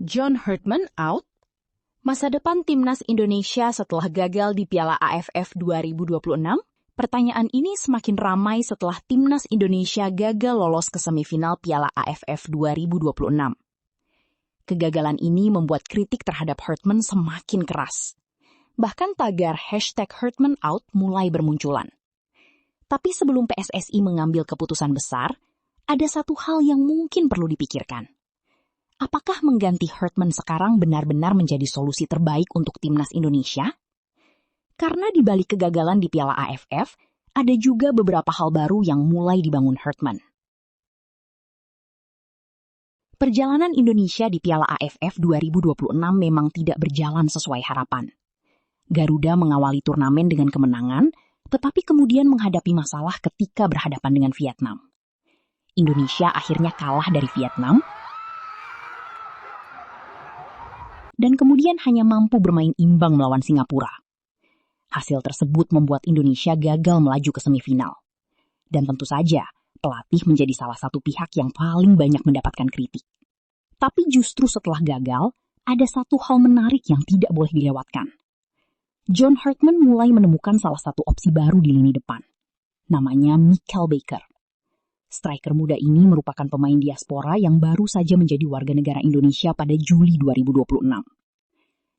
John Herdman out? Masa depan timnas Indonesia setelah gagal di Piala AFF 2026? Pertanyaan ini semakin ramai setelah timnas Indonesia gagal lolos ke semifinal Piala AFF 2026. Kegagalan ini membuat kritik terhadap Herdman semakin keras. Bahkan tagar #HerdmanOut mulai bermunculan. Tapi sebelum PSSI mengambil keputusan besar, ada satu hal yang mungkin perlu dipikirkan. Apakah mengganti Herdman sekarang benar-benar menjadi solusi terbaik untuk timnas Indonesia? Karena di balik kegagalan di Piala AFF, ada juga beberapa hal baru yang mulai dibangun Herdman. Perjalanan Indonesia di Piala AFF 2026 memang tidak berjalan sesuai harapan. Garuda mengawali turnamen dengan kemenangan, tetapi kemudian menghadapi masalah ketika berhadapan dengan Vietnam. Indonesia akhirnya kalah dari Vietnam, dan kemudian hanya mampu bermain imbang melawan Singapura. Hasil tersebut membuat Indonesia gagal melaju ke semifinal. Dan tentu saja, pelatih menjadi salah satu pihak yang paling banyak mendapatkan kritik. Tapi justru setelah gagal, ada satu hal menarik yang tidak boleh dilewatkan. John Herdman mulai menemukan salah satu opsi baru di lini depan. Namanya Mickael Baker. Striker muda ini merupakan pemain diaspora yang baru saja menjadi warga negara Indonesia pada Juli 2026.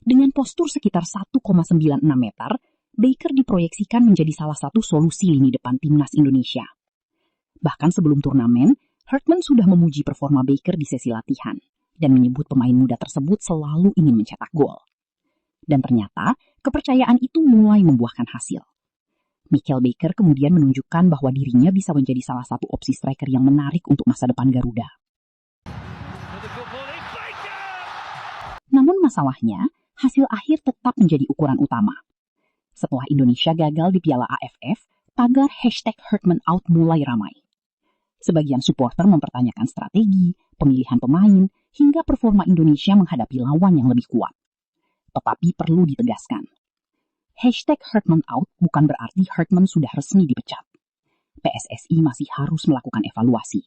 Dengan postur sekitar 1,96 meter, Baker diproyeksikan menjadi salah satu solusi lini depan timnas Indonesia. Bahkan sebelum turnamen, Herdman sudah memuji performa Baker di sesi latihan dan menyebut pemain muda tersebut selalu ingin mencetak gol. Dan ternyata, kepercayaan itu mulai membuahkan hasil. Mickael Baker kemudian menunjukkan bahwa dirinya bisa menjadi salah satu opsi striker yang menarik untuk masa depan Garuda. Namun masalahnya, hasil akhir tetap menjadi ukuran utama. Setelah Indonesia gagal di Piala AFF, tagar #HerdmanOut mulai ramai. Sebagian supporter mempertanyakan strategi, pemilihan pemain, hingga performa Indonesia menghadapi lawan yang lebih kuat. Tetapi perlu ditegaskan, #HerdmanOut bukan berarti Herdman sudah resmi dipecat. PSSI masih harus melakukan evaluasi.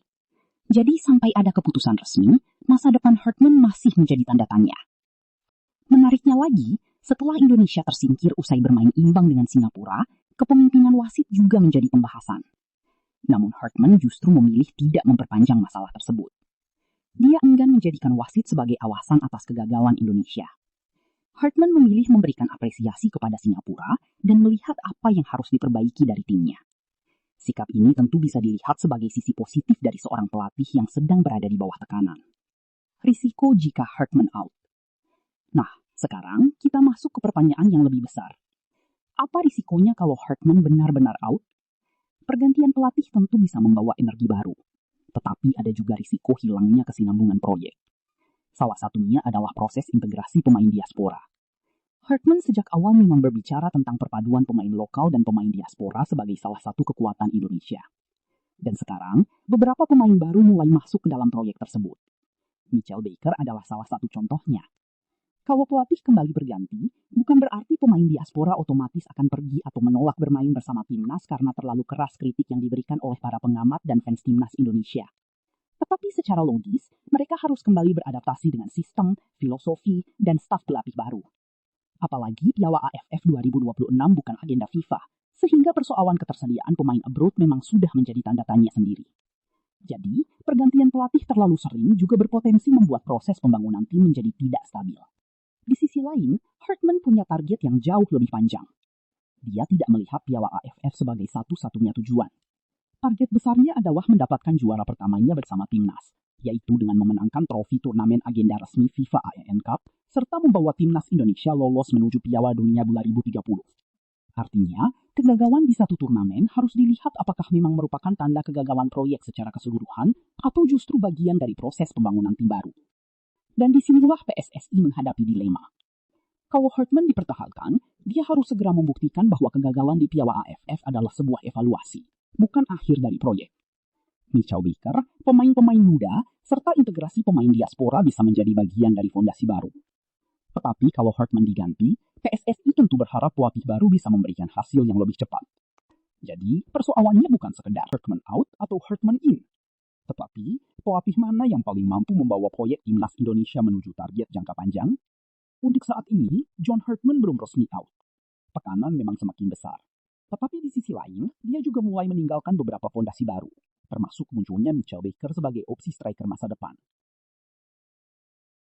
Jadi sampai ada keputusan resmi, masa depan Herdman masih menjadi tanda tanya. Menariknya lagi, setelah Indonesia tersingkir usai bermain imbang dengan Singapura, kepemimpinan wasit juga menjadi pembahasan. Namun Herdman justru memilih tidak memperpanjang masalah tersebut. Dia enggan menjadikan wasit sebagai alasan atas kegagalan Indonesia. Herdman memilih memberikan apresiasi kepada Singapura dan melihat apa yang harus diperbaiki dari timnya. Sikap ini tentu bisa dilihat sebagai sisi positif dari seorang pelatih yang sedang berada di bawah tekanan. Risiko jika Herdman out. Nah, sekarang kita masuk ke pertanyaan yang lebih besar. Apa risikonya kalau Herdman benar-benar out? Pergantian pelatih tentu bisa membawa energi baru. Tetapi ada juga risiko hilangnya kesinambungan proyek. Salah satunya adalah proses integrasi pemain diaspora. Herdman sejak awal memang berbicara tentang perpaduan pemain lokal dan pemain diaspora sebagai salah satu kekuatan Indonesia. Dan sekarang, beberapa pemain baru mulai masuk ke dalam proyek tersebut. Mickael Baker adalah salah satu contohnya. Kalau pelatih kembali berganti, bukan berarti pemain diaspora otomatis akan pergi atau menolak bermain bersama timnas karena terlalu keras kritik yang diberikan oleh para pengamat dan fans timnas Indonesia. Tetapi secara logis, mereka harus kembali beradaptasi dengan sistem, filosofi, dan staf pelatih baru. Apalagi Piala AFF 2026 bukan agenda FIFA, sehingga persoalan ketersediaan pemain abroad memang sudah menjadi tanda tanya sendiri. Jadi, pergantian pelatih terlalu sering juga berpotensi membuat proses pembangunan tim menjadi tidak stabil. Di sisi lain, Herdman punya target yang jauh lebih panjang. Dia tidak melihat Piala AFF sebagai satu-satunya tujuan. Target besarnya adalah mendapatkan juara pertamanya bersama timnas, yaitu dengan memenangkan trofi turnamen agenda resmi FIFA AFF Cup, serta membawa timnas Indonesia lolos menuju Piala Dunia 2030. Artinya, kegagalan di satu turnamen harus dilihat apakah memang merupakan tanda kegagalan proyek secara keseluruhan atau justru bagian dari proses pembangunan tim baru. Dan disinilah PSSI menghadapi dilema. Kalau Herdman dipertahankan, dia harus segera membuktikan bahwa kegagalan di Piala AFF adalah sebuah evaluasi, bukan akhir dari proyek. Mickael Baker, pemain-pemain muda, serta integrasi pemain diaspora bisa menjadi bagian dari fondasi baru. Tetapi kalau Herdman diganti, PSSI tentu berharap pelatih baru bisa memberikan hasil yang lebih cepat. Jadi, persoalannya bukan sekedar Herdman out atau Herdman in. Tetapi, pelatih mana yang paling mampu membawa proyek timnas Indonesia menuju target jangka panjang? Untuk saat ini, John Herdman belum resmi out. Tekanan memang semakin besar. Tetapi di sisi lain, dia juga mulai meninggalkan beberapa fondasi baru, termasuk munculnya Mitchell Baker sebagai opsi striker masa depan.